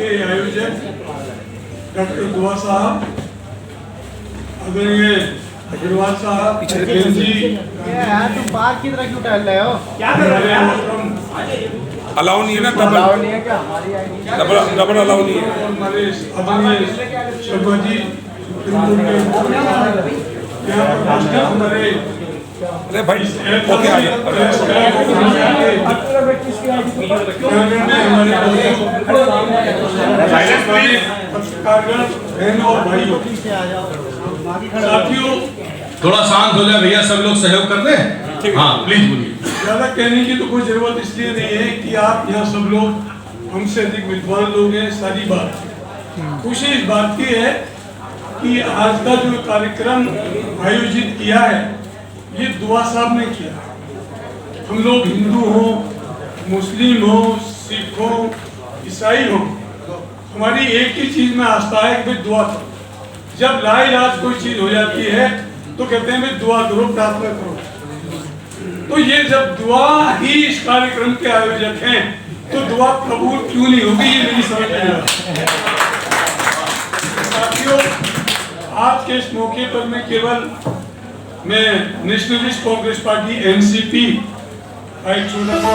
के आयोजक डॉक्टर दुआ साहब, आदरणीय अग्रवाल साहब, जी तुम पार्क की तरह क्यों टहल रहे हो? क्या कर रहे हो? अलाउ नहीं है ना, डबल अलाउ नहीं है क्या? हमारी आईडी डबल अलाउ नहीं है। हमारे आदरणीय शर्मा जी यहाँ पर उपस्थित हमारे अरे भाई ओके आ गया। बहनों और भाइयों, साथियों, थोड़ा शांत हो जाए भैया, सब लोग सहयोग कर दें। हाँ प्लीज बोलिए। ज्यादा कहने की तो कोई जरूरत इसलिए नहीं है कि आप यहाँ सब लोग हमसे अधिक विद्वान लोग हैं। सारी बात खुशी इस बात की है कि आज का जो कार्यक्रम आयोजित किया है ये दुआ साहब ने किया। हम लोग हिंदू हो, मुस्लिम हो, सिख हो, ईसाई हो, हमारी एक ही चीज में आस्था है कि भाई दुआ करो। जब लाइलाज कोई चीज हो जाती है तो कहते हैं भाई दुआ करो, प्रार्थना करो। तो ये जब दुआ ही इस कार्यक्रम के आयोजक हैं तो दुआ कबूल क्यों नहीं होगी, ये मेरी समझ नहीं आ रहा। साथियों, आज के इस मौके पर मैं नेशनलिस्ट कांग्रेस पार्टी एनसीपी का एक छोटा सा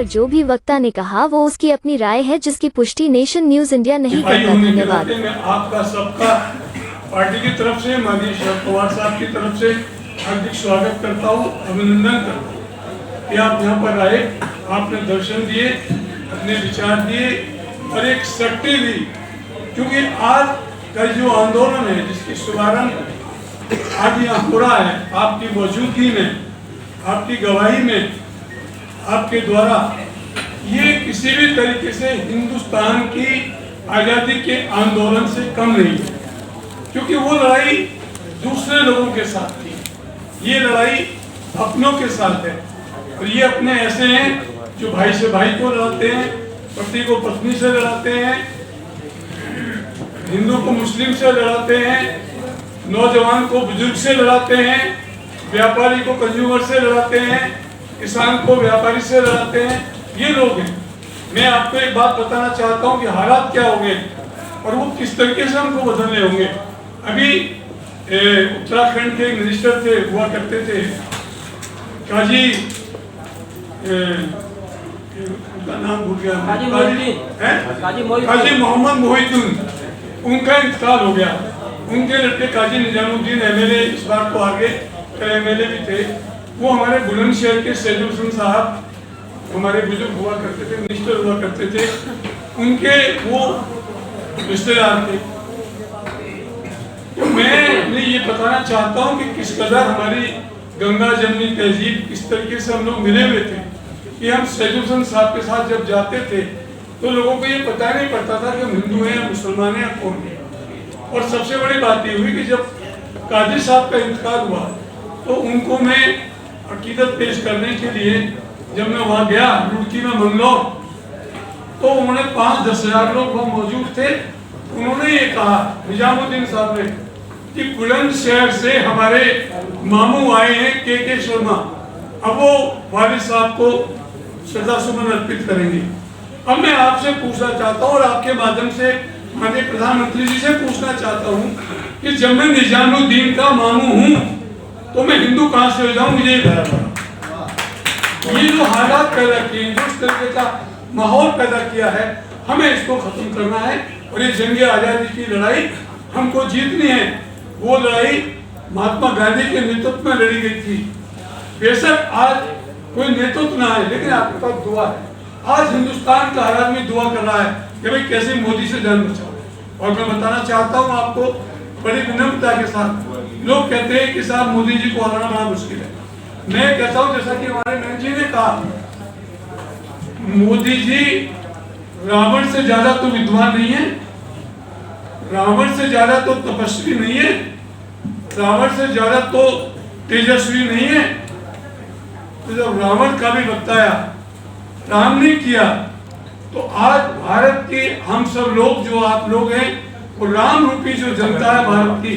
जो भी वक्ता ने कहा वो उसकी अपनी राय है, जिसकी पुष्टि नेशन न्यूज इंडिया नहीं करता। धन्यवाद। मैं आपका सबका पार्टी की तरफ से, माननीय शरद पवार साहब की तरफ से हार्दिक स्वागत करता हूँ, अभिनंदन करता हूँ कि आप यहाँ पर आए, आपने दर्शन दिए, अपने विचार दिए और एक शक्ति दी। क्योंकि आज का जो आंदोलन है जिसकी शुभारंभ आज यहाँ हो रहा है, आपकी मौजूदगी में, आपकी गवाही में, आपके द्वारा, ये किसी भी तरीके से हिंदुस्तान की आजादी के आंदोलन से कम नहीं है। क्योंकि वो लड़ाई दूसरे लोगों के साथ थी, ये लड़ाई अपनों के साथ है। और ये अपने ऐसे हैं जो भाई से भाई को लड़ाते हैं, पति को पत्नी से लड़ाते हैं, हिंदू को मुस्लिम से लड़ाते हैं, नौजवान को बुजुर्ग से लड़ाते हैं, व्यापारी को कंज्यूमर से लड़ाते हैं, किसान को व्यापारी से लड़ाते हैं। ये लोग हैं। मैं आपको एक बात बताना चाहता हूँ कि हालात क्या होंगे और वो किस तरीके से हमको बदलने होंगे। अभी उत्तराखंड के मिनिस्टर थे, हुआ करते थे काजी, उनका नाम भूल गया, काजी मोहम्मद मोहिद्दीन, उनका इंतकाल हो गया। उनके लड़के काजी निजामुद्दीन एमएलए इस बार को आगे एमएलए भी थे। वो हमारे बुलंदशहर के सैयद हुसैन साहब हमारे बुजुर्ग हुआ करते थे, मिनिस्टर हुआ करते थे, उनके वो रिश्तेदार थे। तो मैं ये बताना चाहता हूँ कि किस कदर हमारी गंगा जमनी तहजीब किस तरीके से हम लोग मिले हुए थे कि हम सैयद हुसैन साहब के साथ जब जाते थे तो लोगों को ये पता नहीं पड़ता था कि हम हिंदू हैं या मुसलमान हैं या कौन है। और सबसे बड़ी बात ये हुई कि जब काजी साहब का इंतकाल हुआ तो उनको मैं अकीदत पेश करने के लिए जब मैं वहाँ गया रुड़की में मंगलौर, तो उन्होंने 5-10 हजार लोग वहाँ मौजूद थे। उन्होंने ये कहा निजामुद्दीन साहब ने कि बुलंदशहर से हमारे मामू आए हैं के शर्मा, अब वो वालिद साहब को श्रद्धा सुमन अर्पित करेंगे। अब मैं आपसे पूछना चाहता हूँ और आपके माध्यम से माननीय प्रधानमंत्री जी से पूछना चाहता हूँ कि जब मैं निजामुद्दीन का मामू हूँ तो मैं हिंदू कहाँ से हो जाऊँ? मुझे ये जो हालात पैदा किए, जो इस तरीके का माहौल पैदा किया है, हमें इसको खत्म करना है। और ये जंग आजादी की लड़ाई हमको जीतनी है। वो लड़ाई महात्मा गांधी के नेतृत्व में लड़ी गई थी। बेशक आज कोई नेतृत्व ना है, लेकिन आपके पास दुआ है। आज हिंदुस्तान का हर आदमी दुआ कर रहा है कि भाई कैसे मोदी से जान बचाओ। और मैं बताना चाहता हूँ आपको बड़ी विनम्रता के साथ, लोग कहते हैं कि साहब मोदी जी को हराना बड़ा मुश्किल है। मैं कहता हूँ जैसा कि हमारे मैन जी ने कहा, मोदी जी रावण से ज्यादा तो विद्वान नहीं है, रावण से ज्यादा तो तपस्वी नहीं है, रावण से ज्यादा तो तेजस्वी नहीं है। तो जब रावण का भी बताया, राम ने किया, तो आज भारत के हम सब लोग जो आप लोग हैं वो और राम रूपी जो जनता है भारत की,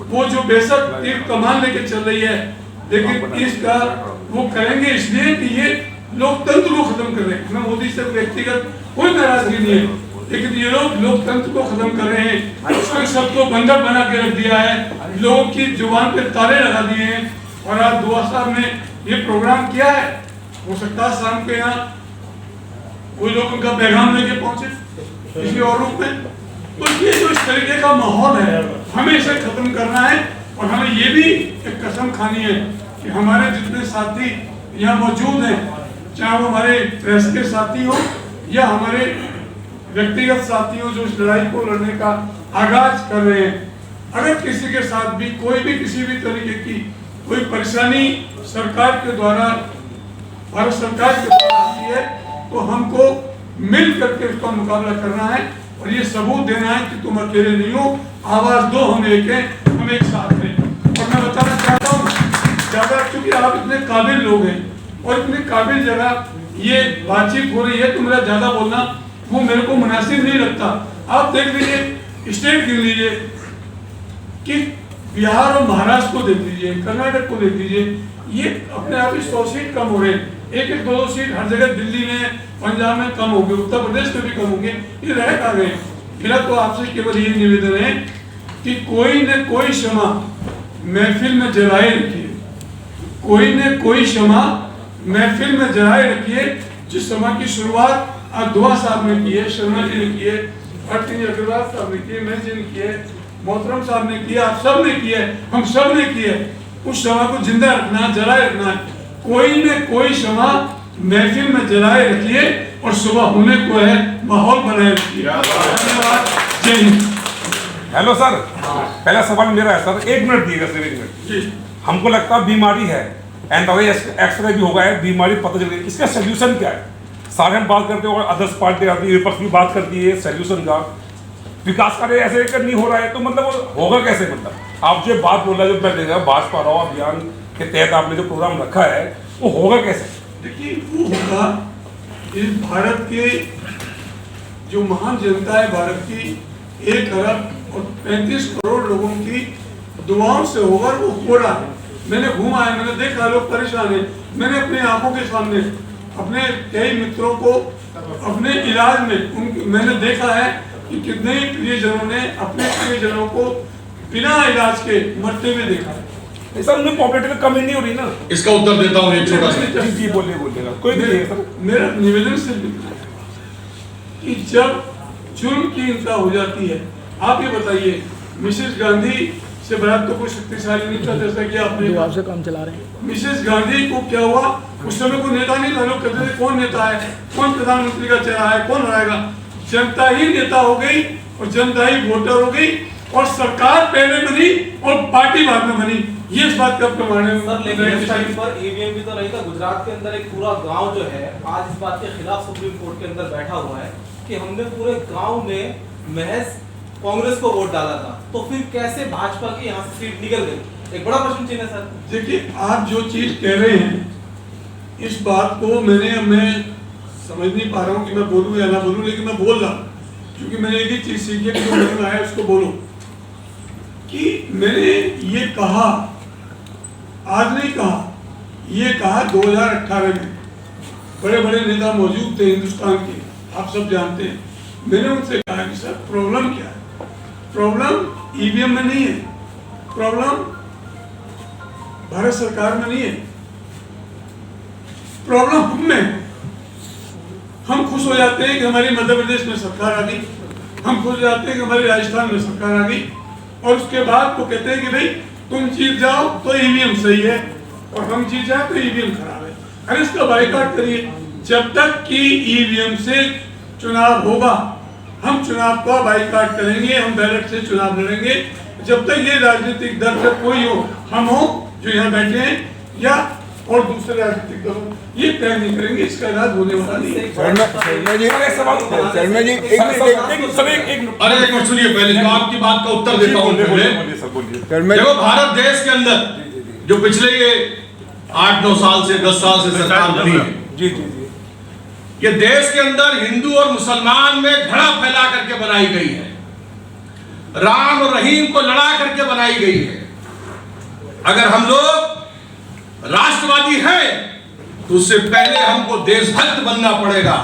वो जो बेशक तीर कमान लेके चल रही है, लेकिन इसका वो करेंगे इसलिए कि ये लोकतंत्र को खत्म कर रहे हैं। मैं मोदी से व्यक्तिगत कोई नाराजगी नहीं है, लेकिन ये लोग लोकतंत्र को खत्म कर रहे हैं। उसमें सबको बंधक बना के रख दिया है, लोगों की जुबान पे ताले लगा दिए हैं। और आज दुआ साहब ने ये प्रोग्राम किया है, हो सकता है शाम के यहाँ कोई लोग उनका पैगाम लेके पहुंचे किसी और रूप में। तो ये जो इस तरीके का माहौल है, हमें इसे खत्म करना है। और हमें ये भी एक कसम खानी है कि हमारे जितने साथी यहाँ मौजूद हैं, चाहे वो हमारे प्रेस के साथी हो या हमारे व्यक्तिगत साथी हो जो इस लड़ाई को लड़ने का आगाज कर रहे हैं, अगर किसी के साथ भी कोई भी किसी भी तरीके की कोई परेशानी सरकार के द्वारा, भारत सरकार के द्वारा आती है, तो हमको मिल करके उसका मुकाबला करना है और ये सबूत देना है कि तुम अकेले नहीं हो, आवाज दो, हम एक हैं, हम एक साथ हैं। और मैं बताना चाहता हूँ, ज्यादा क्योंकि आप इतने काबिल लोग हैं और इतनी काबिल जगह ये बातचीत हो रही है, तो मेरा ज्यादा बोलना वो मेरे को मुनासिब नहीं लगता। आप देख लीजिए, स्टेट गिन लीजिए कि बिहार और महाराष्ट्र को देख लीजिए, कर्नाटक को देख लीजिए, ये अपने आप ही 100 सीट कम हो रहे हैं। एक 2 सीट हर जगह, दिल्ली में, पंजाब में कम हो गए, उत्तर प्रदेश में भी कम होंगे, ये रह खा गए। मेरा तो आपसे केवल ये निवेदन है कि कोई न कोई क्षमा महफिल में जलाए रखिए, कोई न कोई क्षमा महफिल में जलाए रखिए। जिस क्षमा की शुरुआत आज दुआ साहब ने की है, शर्मा जी ने की है, भट्टी अग्रवाल साहब ने की है, मैं जी ने की है, मोहतरम साहब ने किया, आप सब ने किया है, हम सब ने किया है। उस क्षमा को जिंदा रखना है, जलाए रखना है। कोई न कोई क्षमा महफिल में जलाए रखिए और सुबह होने को है माहौल बनाए रखिए। धन्यवाद, जय हिंद। हेलो सर, पहला सवाल मेरा है सर, 1 मिनट दिएगा सर, 1 मिनट जी। हमको लगता है बीमारी है, एक्सरे भी होगा है, बीमारी पता चल गई, इसका सोल्यूशन क्या है? सारे हम बात करते हैं और अदर्स पार्टी आती है, विपक्ष भी बात करती है सोल्यूशन का, विकास कार्य ऐसे कर नहीं हो रहा है, तो मतलब होगा कैसे? मतलब आप जो बात बोल रहे हैं, जो मैं देखा भाजपा राव अभियान के तहत आपने जो प्रोग्राम रखा है, वो होगा कैसे? देखिए, वो होगा इस भारत के जो महान जनता है, भारत की 1 अरब और 35 करोड़ लोगों की दुआओं से होगा। वो हो रहा है, मैंने घूमा है, मैंने देखा लोग परेशान है। मैंने अपने आंखों के सामने अपने कई मित्रों को अपने इलाज में मैंने देखा है कि कितने ही प्रियजनों ने अपने प्रियजनों को बिना इलाज के मरते हुए देखा है। सर उनमें पॉपुलेशन कमी नहीं हो रही ना? इसका उत्तर देता हूँ एक छोटा सा। जी बोलिएगा, कोई नहीं है सर। मेरा निवेदन सिर्फ इतना है कि जब जुर्म की हिंसा हो जाती है, आप ये बताइए, मिसेस गांधी से बड़ा तो कोई शक्तिशाली नहीं था, जैसा कि आपने आपसे काम चला रहे हैं। मिसेस गांधी को क्या हुआ? उस समय कोई नेता नहीं था, लोग कहते थे कौन नेता है, कौन प्रधानमंत्री का चेहरा है, कौन हराएगा। जनता ही नेता हो गई और जनता ही वोटर हो गई और सरकार पहले बनी और पार्टी बाद में बनी। ये इस बात का प्रमाण है। सर, लेकिन इस टाइम पर ईवीएम भी तो नहीं था। गुजरात के अंदर एक पूरा गांव जो है आज इस बात के खिलाफ सुप्रीम कोर्ट के अंदर बैठा हुआ है कि हमने पूरे गांव में महज कांग्रेस को वोट डाला था, तो फिर कैसे भाजपा की यहाँ से सीट निकल गई? एक बड़ा प्रश्न चिन्ह है सर। देखिए, आप जो चीज कह रहे हैं, इस बात को मैं समझ नहीं पा रहा हूँ कि मैं बोलूँ या ना बोलूँ, लेकिन मैं बोल रहा हूँ क्योंकि मैंने एक ही चीज सीखी है कि जो मन में आया उसको बोलो। कि मैंने ये कहा, आज नहीं कहा, ये कहा 2018 में, बड़े बड़े नेता मौजूद थे हिंदुस्तान के, आप सब जानते हैं। मैंने उनसे कहा कि सर प्रॉब्लम क्या है? प्रॉब्लम ईवीएम में नहीं है, प्रॉब्लम भारत सरकार में नहीं है, प्रॉब्लम हम में है। हम खुश हो जाते हैं कि हमारी मध्य प्रदेश में सरकार आ गई, हम खुश हो जाते हैं कि हमारी राजस्थान में सरकार आ गई, और उसके बाद वो कहते हैं कि भाई तुम जीत जाओ तो ईवीएम सही है और हम जीत जाए तो ईवीएम खराब है। अरे इसका बाइकाट करिए। जब तक कि ईवीएम से चुनाव होगा, हम चुनाव का बाइकाट करेंगे, हम बैलेट से चुनाव लड़ेंगे। जब तक ये राजनीतिक दल से कोई हो, हम हो जो यहाँ बैठे हैं या और दूसरे राजनीतिक दल हो, ये तय नहीं करेंगे, इसका इलाज होने वाला नहीं है। शर्मा जी अरे एक मिनट सुनिए, पहले तो आपकी बात का उत्तर देता हूँ। देखो, भारत देश के अंदर जो पिछले ये 8-9 साल से 10 साल से सरकार बनी है, जी ये देश के अंदर हिंदू और मुसलमान में घड़ा फैला करके बनाई गई है। राम और रहीम को लड़ा करके बनाई गई है। अगर हम लोग राष्ट्रवादी हैं तो उससे पहले हमको देशभक्त बनना पड़ेगा,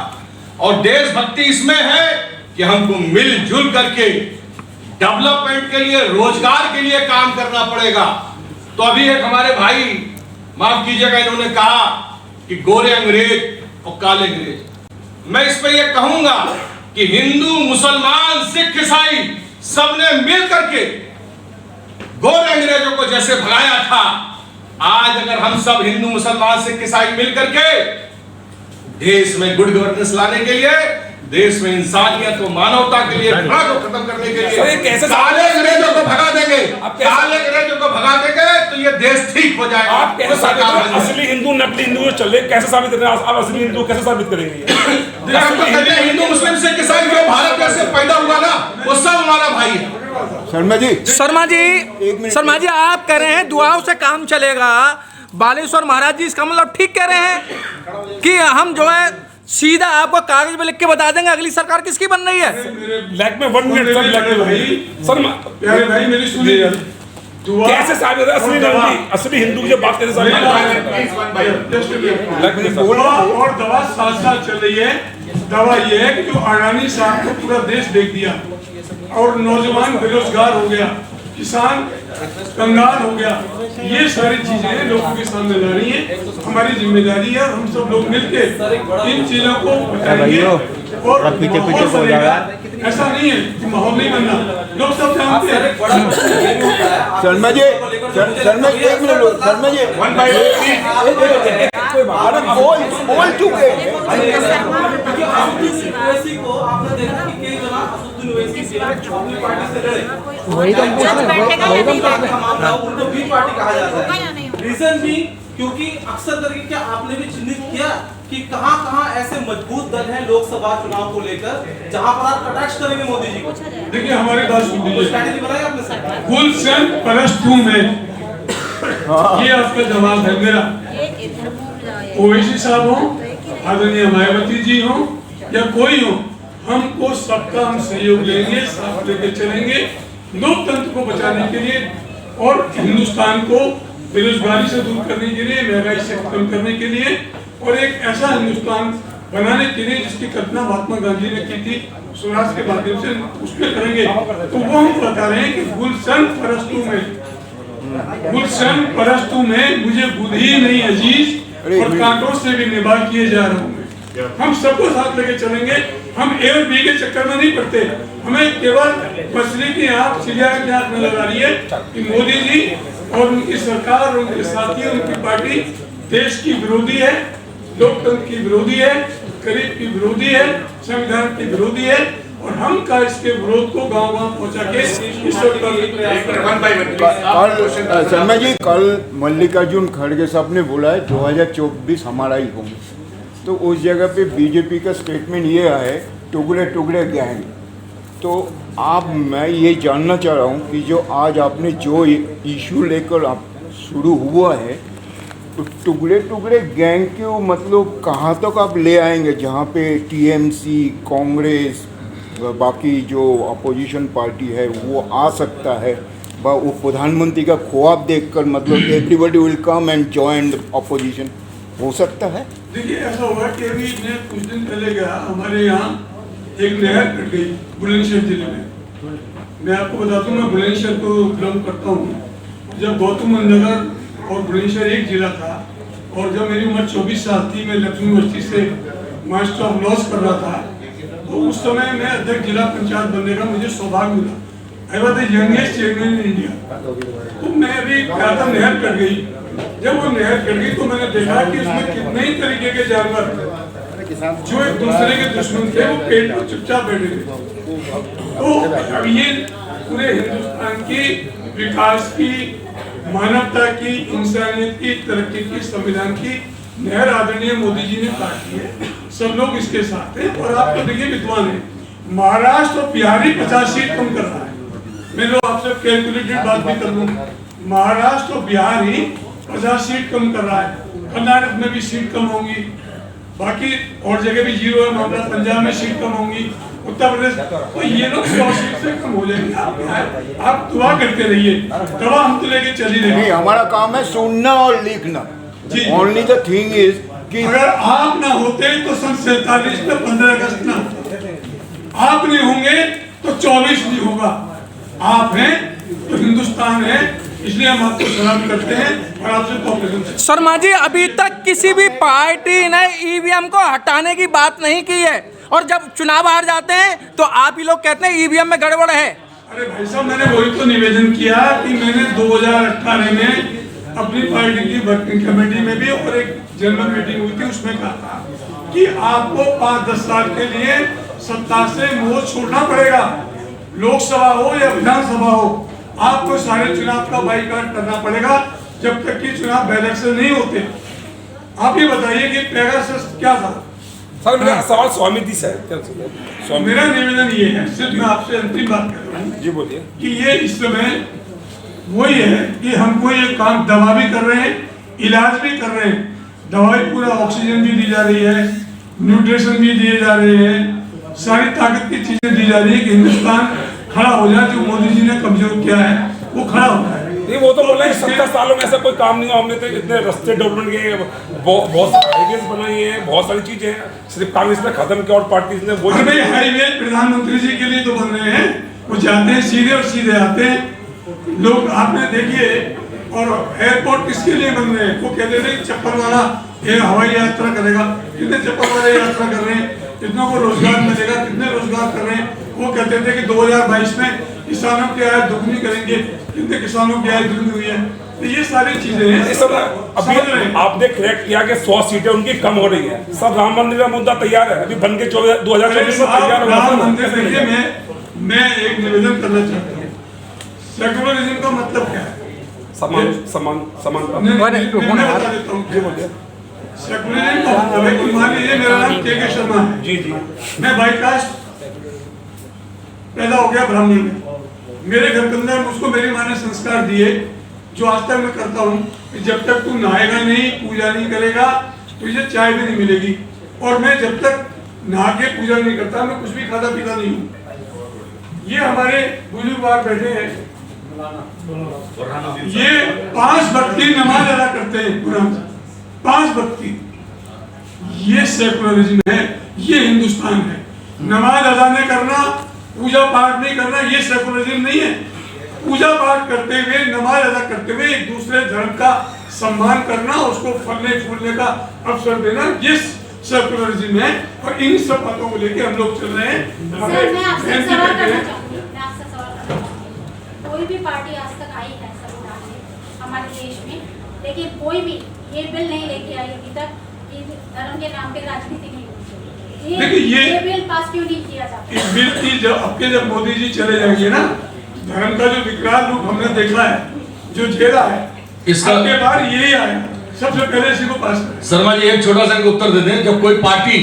और देशभक्ति इसमें है कि हमको मिलजुल करके डेवलपमेंट के लिए, रोजगार के लिए काम करना पड़ेगा। तो अभी एक हमारे भाई, माफ कीजिएगा, इन्होंने कहा कि गोरे अंग्रेज और काले अंग्रेज। मैं इस पर यह कहूंगा कि हिंदू, मुसलमान, सिख, ईसाई सबने मिल करके गोरे अंग्रेजों को जैसे भगाया था, आज अगर हम सब हिंदू, मुसलमान, सिख, ईसाई मिल करके देश में गुड गवर्नेंस लाने के लिए, देश में इंसानियत और मानवता के लिए भेदभाव को खत्म करने के लिए काले अंग्रेजों को भगा देंगे, काले अंग्रेजों को भगा देंगे तो ये देश ठीक हो जाएगा। आप कैसे साबित करेंगे? असली हिंदू नकली हिंदू चले, कैसे साबित करेंगे? आप असली हिंदू कैसे साबित करेंगे? हिंदू, मुस्लिम, सिख, ईसाई जो भारत देश से पैदा हुआ ना, वो सब हमारा भाई है। शर्मा जी आप कह रहे हैं दुआओं से काम चलेगा। बालेश्वर महाराज जी इसका मतलब ठीक कह रहे हैं कि हम जो है सीधा आपको कागज में लिख के बता देंगे अगली सरकार किसकी बन रही है। लैक में 1 मिनट सर, लैक में भाई सर, प्यारे भाई मेरी सुनिए, कैसे साबित है असली हिंदू की बात कैसे साबित और दवा साथ साथ चल रही है। दवा ये है कि जो अडानी साहब को पूरा देश देख दिया और नौजवान बेरोजगार हो गया, किसान कंगाल हो गया, ये सारी चीजें लोगों के सामने ला रही है। हमारी जिम्मेदारी है, हम सब लोग मिलकर इन चीजों को बताएंगे और पीछे माहौल बनेगा। ऐसा नहीं है कि माहौल नहीं बनना, लोग सब जानते हैं। शर्मा जी, शर्मा जी एक मिनट, शर्मा जी बोल चुके को आपने देखा कि कई जना असदुद्दीन ओवैसी से अपनी पार्टी से लड़े, वही तो मामला उनको बी पार्टी कहा जाता है। रीजन भी क्योंकि अक्सर तरीके आपने भी चिन्हित किया कि कहां-कहां ऐसे मजबूत दल हैं लोकसभा चुनाव को लेकर जहां पर आप कटाक्ष करेंगे मोदी जी को। देखिए हमारी बात सुन लीजिए, स्ट्रैटेजी बनाई आपने सर। गुलशन परस्तू में ये आपका जवाब है मेरा। ओवैसी साहब हो, आदरणीय मायावती जी हो या कोई हो, हमको सबका हम सहयोग लेंगे, साथ लेके चलेंगे लोकतंत्र को बचाने के लिए और हिंदुस्तान को बेरोजगारी से दूर करने के लिए, महंगाई से कम करने के लिए और एक ऐसा हिंदुस्तान बनाने के लिए जिसकी कल्पना महात्मा गांधी ने की थी स्वराज के माध्यम से, उसमें करेंगे। तो वो हम बता रहे हैं कि गुलशन परस्तु में मुझे बुध ही नहीं अजीज और कांटों से भी निभा किए जा रहा हूँ। हम सबको साथ लेके चलेंगे। हम ए और बी के चक्कर में नहीं पड़ते, हमें केवल मछली की आंख चिड़िया की आंख में लगा रही है कि मोदी जी और उनकी सरकार और उनके साथी, उनकी पार्टी देश की विरोधी है, लोकतंत्र की विरोधी है, गरीब की विरोधी है, संविधान की विरोधी है और हम का इसके विरोध को गांव-गांव पहुंचा के शर्मा जी, कल मल्लिकार्जुन खड़गे साहब ने बोला है 2024 हमारा ही होगा, तो उस जगह पे बीजेपी का स्टेटमेंट ये है टुकड़े टुकड़े गैंग। तो मैं ये जानना चाह रहा हूँ कि जो आज आपने जो इशू लेकर आप शुरू हुआ है, तो टुकड़े टुकड़े गैंग के मतलब कहाँ तक आप ले आएंगे, जहाँ पे टीएमसी, कांग्रेस, बाकी जो अपोजिशन पार्टी है वो आ सकता है, वो प्रधानमंत्री का ख्वाब देखकर मतलब everybody will come and join the opposition, हो सकता है? देखिए ऐसा हुआ कि अभी मैं कुछ दिन पहले गया, हमारे यहाँ एक नहर कट गई बुलंदशहर जिले में। मैं आपको बता दूं, मैं बुलंदशहर को बिलोंग करता हूँ। जब गौतम नगर और बुलंदशहर एक जिला था और जब मेरी उम्र 24 साल थी, मैं लक्ष्मी यूनिवर्सिटी से मास्टर ऑफ लॉज कर रहा था, तो उस समय मैं अध्यक्ष जिला पंचायत बनने का मुझे सौभाग्य मिला। I was the youngest chairman in India. तो मैं अभी गया था, नहर कट गई। जब वो नहर कट गई तो मैंने देखा कि उसमें कितने ही तरीके के जानवर जो एक दूसरे के दुश्मन थे वो पेड़ पर चुपचाप बैठे थे। तो अब ये पूरे हिंदुस्तान की विकास की, मानवता की, इंसानियत की, तरक्की की, संविधान की नहर आदरणीय मोदी जी ने काटी है। सब लोग इसके साथ हैं और आप तो देखिए विद्वान है, महाराष्ट्र और बिहार ही 50 सीट कम कर रहा है। मैं लोग आपसे कैलकुलेटेड बात भी कर लूँ, महाराष्ट्र और बिहार ही 50 सीट कम कर रहा है। कर्नाटक में भी सीट कम होंगी, बाकी और जगह भी जीरो है मामला, पंजाब में सीट कम होंगी, उत्तर प्रदेश, तो ये लोग 100 सीट से कम हो जाएंगे। आप दुआ करते रहिए, दवा हम तो लेके चली नहीं, रहे। हमारा काम है सुनना और लिखना। जी। ओनली द थिंग इज कि अगर आप ना होते तो सन 47 में 15 अगस्त ना होता, आप नहीं होंगे तो 24 नहीं होगा। आप हैं तो हिंदुस्तान है, इसलिए हम आपको सलाम करते हैं और आपसे कॉपरेशन। शर्मा जी, अभी तक किसी भी पार्टी ने ईवीएम को हटाने की बात नहीं की है, और जब चुनाव हार जाते हैं तो आप ही लोग कहते हैं ईवीएम में गड़बड़ है। अरे भाई साहब, मैंने वही तो निवेदन किया कि मैंने 2018 में अपनी पार्टी की वर्किंग कमेटी में भी और एक जनरल मीटिंग हुई थी, उसमें कहा था कि आपको 5-10 साल के लिए सत्ता से मोह छोड़ना पड़ेगा। लोकसभा हो या विधानसभा हो, आपको सारे चुनाव का बाइकाट करना पड़ेगा जब तक कि चुनाव बैलेट से नहीं होते। आप ये बताइए कि पेगासस क्या था? सर मेरा सवाल स्वामी से है, स्वामी मेरा निवेदन ये है, सिर्फ मैं आपसे अंतिम बात कर रहा हूँ जी बोलिए। कि ये इस समय वही है कि हमको ये काम दवा भी कर रहे हैं, इलाज भी कर रहे हैं। दवाई पूरा ऑक्सीजन भी दी जा रही है, न्यूट्रिशन भी दिए जा रहे हैं, सारी ताकत की चीजें दी जा रही है कि हिंदुस्तान खड़ा हो जाए। जो मोदी जी ने कमजोर किया है वो खड़ा होता है। नहीं, वो तो बोल रहे हैं 70 सालों में ऐसा कोई काम नहीं हुआ, हमने तो इतने रास्ते डेवलपमेंट किए, बहुत सारी हाईवेज बनाई हैं, बहुत सारी चीजें हैं, सिर्फ कांग्रेस ने खत्म किया और पार्टी ने वो। अरे हाईवे प्रधानमंत्री जी के लिए तो बन रहे हैं, वो जाते हैं सीधे और सीधे आते हैं लोग। आपने देखिए, और एयरपोर्ट किसके लिए बन रहे हैं? वो कहते थे चप्पल वाला ये हवाई यात्रा करेगा, कितने चप्पल वाले यात्रा कर रहे हैं, कितनों को रोजगार मिलेगा, कितने रोजगार कर रहे हैं। वो कहते थे कि 2022 में किसानों की आय दुगनी करेंगे, कितने किसानों की आय दुगनी हुई है। तो ये सारी चीजें हैं। सब अभी आपने करेक्ट किया कि 100 सीटें उनकी कम हो रही है। सब राम मंदिर का मुद्दा तैयार है, अभी बन के 2024 में तैयार हो राम मंदिर। देखिए, मैं एक निवेदन करना चाहता हूँ, सेकुलरिज्म का मतलब क्या है? समान समान समानता। मैं बता देता हूँ। सेकुलरिज्म का मतलब है कि मान लीजिए मेरा नाम के शर्मा है, जी जी, मैं बाई कास्ट पैदा हो गया ब्राह्मण में, मेरे घर के अंदर मुझको मेरी माँ ने संस्कार दिए जो आज तक मैं करता हूँ कि जब तक तू नहाएगा नहीं, पूजा नहीं करेगा, तुझे चाय भी नहीं मिलेगी। और मैं जब तक नहा के पूजा नहीं करता, मैं कुछ भी खाता पीता नहीं हूँ। ये हमारे बुजुर्ग बाहर बैठे हैं, ये 5 वक्त की नमाज अदा करते हैं, कुरान 5 वक्त की। ये सेकुलरिज्म है, ये हिंदुस्तान है। नमाज अदा नहीं करना, पूजा पाठ नहीं करना, ये सेकुलरिज्म नहीं है। पूजा पाठ करते हुए, नमाज अदा करते हुए एक दूसरे धर्म का सम्मान करना, उसको फलने फूलने का अवसर देना, ये सेकुलरिज्म है। और इन सब बातों को लेके हम लोग चल रहे हैं। सर, मैं आपसे सवाल करना चाहूँगी। कोई भी पार्टी आज तक आई है संविधान में हमारे देश में, लेकिन कोई भी ये बिल नहीं लेके आई अभी तक कि धर्म के नाम पे राजनीति नहीं होती। देखिए, ये बिल पास क्यों नहीं किया जाता? इस बिल की जब मोदी जी चले जाएंगे ना, धर्म का जो विकराल रूप हमने देखा है, जो झेला है, इसके बाद यही आएगा। सबसे पहले इसी को पास करें। शर्मा जी एक छोटा सा उत्तर दे दें। जब कोई पार्टी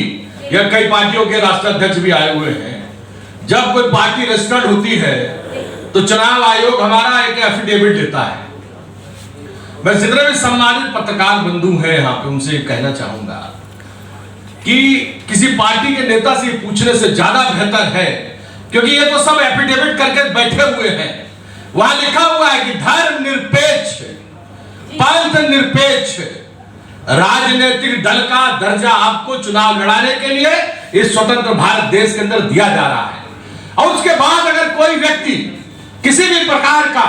या कई पार्टियों के राष्ट्राध्यक्ष भी आए हुए हैं, जब कोई पार्टी रजिस्टर्ड होती है तो चुनाव आयोग हमारा एक एफिडेविट देता है। मैं जितने भी सम्मानित पत्रकार बंधु हैं यहाँ पे, उनसे कहना चाहूंगा कि किसी पार्टी के नेता से पूछने से ज्यादा बेहतर है, क्योंकि ये तो सब एफिडेविट करके बैठे हुए हैं। वहां लिखा हुआ है कि धर्म निरपेक्ष, पंथ निरपेक्ष राजनीतिक दल का दर्जा आपको चुनाव लड़ाने के लिए इस स्वतंत्र भारत देश के अंदर दिया जा रहा है। और उसके बाद अगर कोई व्यक्ति किसी भी प्रकार का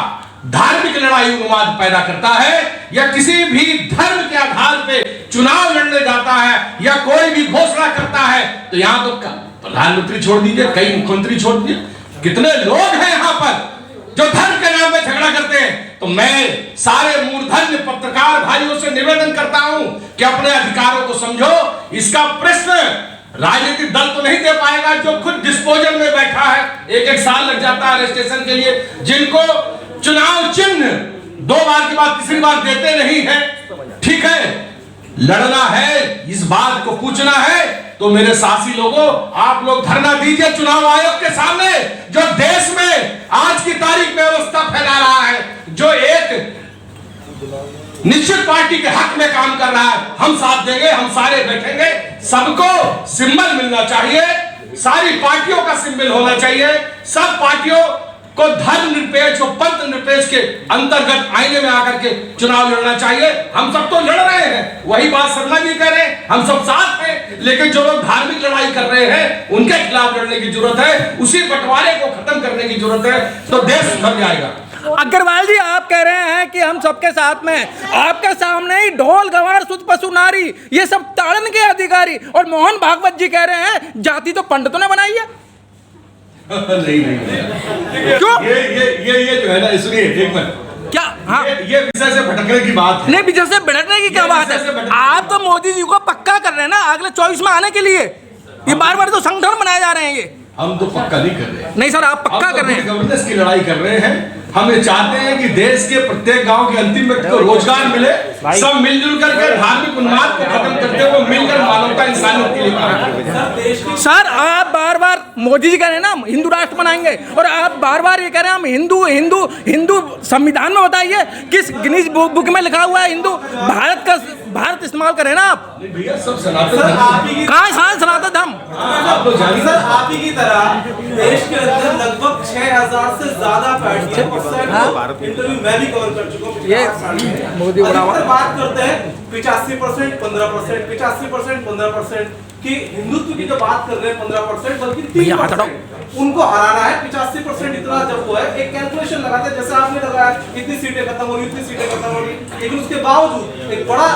धार्मिक लड़ाई उन्माद पैदा करता है या किसी भी धर्म के आधार पे चुनाव लड़ने जाता है या कोई भी घोषणा करता है, तो यहां तो प्रधानमंत्री छोड़ दीजिए, कई मुख्यमंत्री छोड़ दीजिए, कितने लोग हैं यहां पर जो धर्म के नाम पे झगड़ा करते हैं। तो मैं सारे मूर्धन्य पत्रकार भाइयों से निवेदन करता हूं कि अपने अधिकारों को समझो। इसका प्रश्न राजनीतिक दल तो नहीं दे पाएगा जो खुद डिस्पोजल में बैठा है, 1-1 साल लग जाता है रजिस्ट्रेशन के लिए, जिनको चुनाव चिन्ह 2 बार के बाद तीसरी बार देते नहीं है। ठीक है, लड़ना है, इस बात को पूछना है, तो मेरे साथी लोगों, आप लोग धरना दीजिए चुनाव आयोग के सामने, जो देश में आज की तारीख में व्यवस्था फैला रहा है, जो एक निश्चित पार्टी के हक में काम कर रहा है। हम साथ देंगे, हम सारे बैठेंगे, सबको सिंबल मिलना चाहिए। सारी पार्टियों का सिंबल होना चाहिए। सब पार्टियों को धर्मनिरपेक्ष और पंथ निरपेक्ष के अंतर्गत आईने में आकर के चुनाव लड़ना चाहिए। हम सब तो लड़ रहे हैं, वही बात शर्मा जी कह रहे हैं, हम सब साथ हैं, लेकिन जो लोग धार्मिक लड़ाई कर रहे हैं उनके खिलाफ लड़ने की जरूरत है, उसी बंटवारे को खत्म करने की जरूरत है, तो देश सुधर जाएगा। अग्रवाल जी, आप कह रहे हैं कि हम सबके साथ में, आपके सामने ही ढोल गवार सुत पशु नारी ये सब ताड़न के अधिकारी, और मोहन भागवत जी कह रहे हैं जाति तो पंडितों ने बनाई है। नहीं क्यों? ये जो है ना, सुनिए एक मिनट, क्या? हाँ, ये विषय से भटकने की बात है। नहीं, विजय से भटकने की क्या बात है? आप तो मोदी जी को पक्का कर रहे हैं ना अगले 24 में आने के लिए। ये बार बार तो संगठन बनाए जा रहे हैं ये। हम तो पक्का नहीं कर रहे हैं। नहीं सर, आप पक्का कर रहे हैं। गवर्नेंस की लड़ाई कर रहे हैं। हम ये चाहते हैं कि देश के प्रत्येक गांव के अंतिम व्यक्ति को रोजगार मिले, सब मिलजुल करके धार्मिक उन्माद को खत्म करते हुए मिलकर मानवता इंसानियत के लिए काम। सर, आप बार बार मोदी जी कह रहे हैं ना हिंदू राष्ट्र बनाएंगे, और आप बार बार ये कह रहे हैं हम हिंदू हिंदू हिंदू। संविधान में बताइए किस गिनीज बुक में लिखा हुआ है हिंदू? भारत इस्तेमाल करें ना आप। भैया सब सनातन धर्म कहाँ सनातन धर्म? आप लोग जानिए सर, आप ही की तरह देश के अंदर लगभग 6000 से ज्यादा पार्टियां, इंटरव्यू मैं भी कवर कर चुका हूँ। ये मोदी बात करते हैं 85%, 15%, 85%, 15% की हिंदुत्व की जो बात कर रहे हैं 15%, बल्कि 3% उनको हराना है। 85% इतना जब वो है, एक कैलकुलेशन लगाते हैं, जैसे आपने लगाया इतनी सीटें खत्म होगी, इतनी सीटें खत्म होगी, लेकिन उसके बावजूद एक बड़ा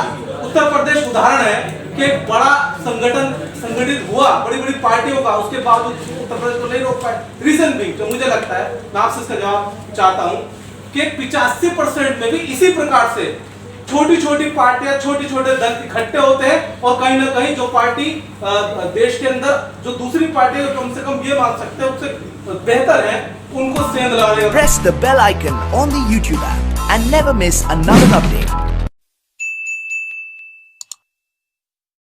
उत्तर प्रदेश उदाहरण है कि एक बड़ा संगठन संगठित हुआ बड़ी बड़ी पार्टियों का, उसके बावजूद उत्तर प्रदेश को नहीं रोक पाए। रीजन भी जो मुझे लगता है, मैं आपसे इसका जवाब चाहता हूं कि 85% में भी इसी प्रकार से छोटी छोटी पार्टियां, छोटे छोटे दल इकट्ठे होते हैं, और कहीं ना कहीं जो पार्टी देश के अंदर जो दूसरी पार्टी कम से कम ये मान सकते हैं उससे बेहतर है, उनको सेंध लगा। Press the bell icon on the YouTube app and never miss another update.